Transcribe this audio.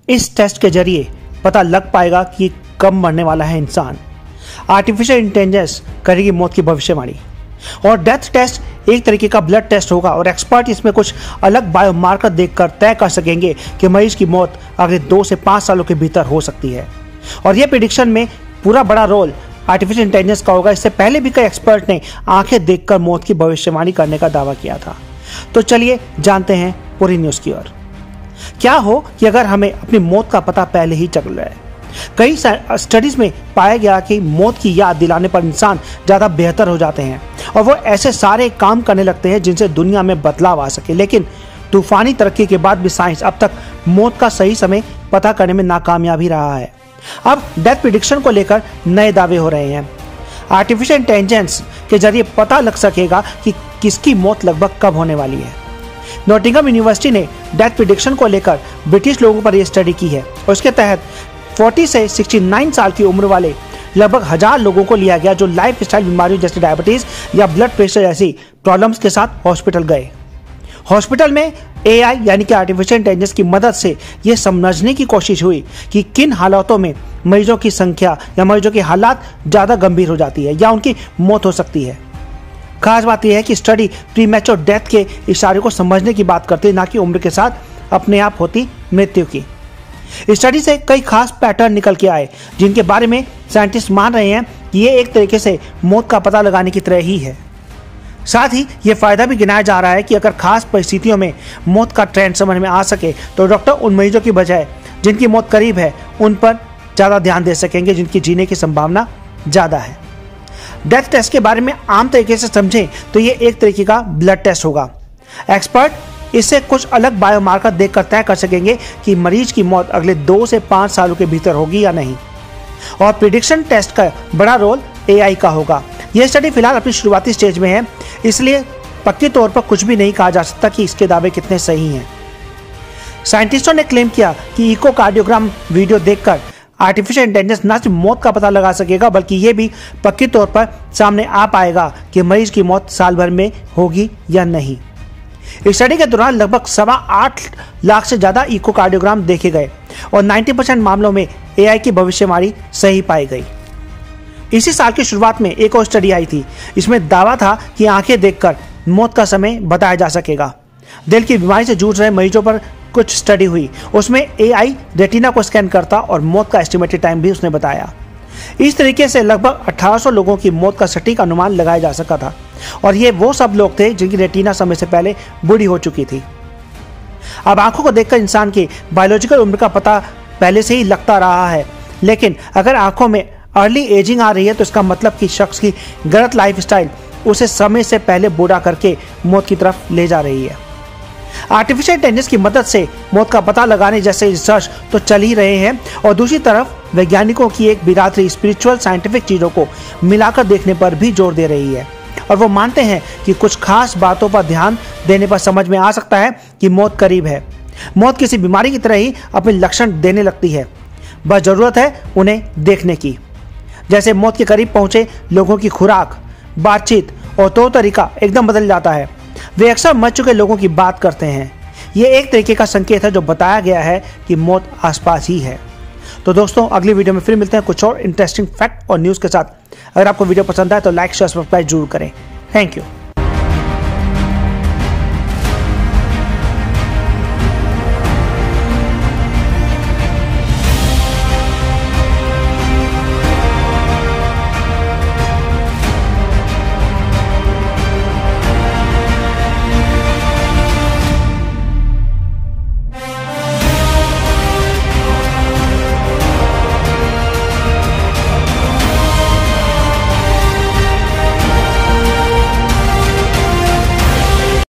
इस टेस्ट के जरिए पता लग पाएगा कि कब मरने वाला है इंसान। आर्टिफिशियल इंटेलिजेंस करेगी मौत की भविष्यवाणी। और डेथ टेस्ट एक तरीके का ब्लड टेस्ट होगा और एक्सपर्ट इसमें कुछ अलग बायोमार्कर देखकर तय कर सकेंगे कि मरीज की मौत अगले 2 से 5 सालों के भीतर हो सकती है। और यह प्रेडिक्शन में पूरा बड़ा रोल आर्टिफिशियल इंटेलिजेंस का होगा। इससे पहले भी कई एक्सपर्ट ने आंखें देखकर मौत की भविष्यवाणी करने का दावा किया था। तो चलिए जानते हैं पूरी न्यूज की ओर। क्या हो कि अगर हमें अपनी मौत का पता पहले ही चल रहा है। कई स्टडीज में पाया गया कि मौत की याद दिलाने पर इंसान ज्यादा बेहतर हो जाते हैं और वो ऐसे सारे काम करने लगते हैं जिनसे दुनिया में बदलाव आ सके। लेकिन तूफानी तरक्की के बाद भी साइंस अब तक मौत का सही समय पता करने में नाकामयाब ही रहा है। अब डेथ प्रेडिक्शन को लेकर नए दावे हो रहे हैं। आर्टिफिशियल इंटेलिजेंस के जरिए पता लग सकेगा कि किसकी मौत लगभग कब होने वाली है। नॉटिंघम यूनिवर्सिटी ने डेथ प्रेडिक्शन को लेकर ब्रिटिश लोगों पर यह स्टडी की है और इसके तहत 40 से 69 साल की उम्र वाले लगभग 1000 लोगों को लिया गया जो लाइफ स्टाइल बीमारियों जैसे डायबिटीज या ब्लड प्रेशर जैसी प्रॉब्लम्स के साथ हॉस्पिटल गए। हॉस्पिटल में एआई यानी कि आर्टिफिशियल इंटेलिजेंस की मदद से यह समझने की कोशिश हुई कि किन हालातों में मरीजों की संख्या या मरीजों की हालात ज्यादा गंभीर हो जाती है या उनकी मौत हो सकती है। खास बात यह है कि स्टडी प्रीमैच्योर डेथ के इशारे को समझने की बात करती है, ना कि उम्र के साथ अपने आप होती मृत्यु की। स्टडी से कई खास पैटर्न निकल के आए जिनके बारे में साइंटिस्ट मान रहे हैं कि ये एक तरीके से मौत का पता लगाने की तरह ही है। साथ ही ये फायदा भी गिनाया जा रहा है कि अगर खास परिस्थितियों में मौत का ट्रेंड समझ में आ सके तो डॉक्टर उन मरीजों की बजाय जिनकी मौत करीब है उन पर ज्यादा ध्यान दे सकेंगे जिनकी जीने की संभावना ज्यादा है। डेथ टेस्ट के बारे में आम तरीके से समझें तो ये एक तरीके का ब्लड टेस्ट होगा। एक्सपर्ट इससे कुछ अलग बायोमार्कर देखकर तय कर सकेंगे कि मरीज की मौत अगले 2 से 5 सालों के भीतर होगी या नहीं। और प्रेडिक्शन टेस्ट का बड़ा रोल एआई का होगा। यह स्टडी फिलहाल अपनी शुरुआती स्टेज में है, इसलिए पक्के तौर पर कुछ भी नहीं कहा जा सकता कि इसके दावे कितने सही हैं। साइंटिस्टों ने क्लेम किया कि इकोकार्डियोग्राम वीडियो देखकर आर्टिफिशियल इंटेलिजेंस न सिर्फ मौत का पता लगा सकेगा बल्कि यह भी पक्के तौर पर सामने आ पाएगा कि मरीज की मौत साल भर में होगी या नहीं। इस स्टडी के दौरान लगभग 8.25 लाख से ज्यादा इकोकार्डियोग्राम देखे गए और 90% मामलों में एआई की भविष्यवाणी सही पाई गई। इसी साल की शुरुआत में एक और स्टडी आई थी। इसमें दावा था कि आंखें देखकर मौत का समय बताया जा सकेगा। दिल की बीमारी से जूझ रहे मरीजों पर कुछ स्टडी हुई, उसमें एआई रेटिना को स्कैन करता और मौत का एस्टिमेटेड टाइम भी उसने बताया। इस तरीके से लगभग 1800 लोगों की मौत का सटीक अनुमान लगाया जा सका था और ये वो सब लोग थे जिनकी रेटिना समय से पहले बूढ़ी हो चुकी थी। अब आंखों को देखकर इंसान की बायोलॉजिकल उम्र का पता पहले से ही लगता रहा है, लेकिन अगर आंखों में अर्ली एजिंग आ रही है तो इसका मतलब कि शख्स की गलत लाइफस्टाइल उसे समय से पहले बूढ़ा करके मौत की तरफ ले जा रही है। आर्टिफिशियल इंटेलिजेंस की मदद से मौत का पता लगाने जैसे रिसर्च तो चल ही रहे हैं और दूसरी तरफ वैज्ञानिकों की एक बिरादरी स्पिरिचुअल साइंटिफिक चीजों को मिलाकर देखने पर भी जोर दे रही है और वो मानते हैं कि कुछ खास बातों पर ध्यान देने पर समझ में आ सकता है कि मौत करीब है। मौत किसी बीमारी की तरह ही अपने लक्षण देने लगती है, बस जरूरत है उन्हें देखने की। जैसे मौत के करीब पहुंचे लोगों की खुराक, बातचीत और तौर तरीका एकदम बदल जाता है। वे अक्सर मर चुके लोगों की बात करते हैं। यह एक तरीके का संकेत है जो बताया गया है कि मौत आसपास ही है। तो दोस्तों, अगली वीडियो में फिर मिलते हैं कुछ और इंटरेस्टिंग फैक्ट और न्यूज़ के साथ। अगर आपको वीडियो पसंद आए तो लाइक शेयर सब्सक्राइब जरूर करें। Thank you.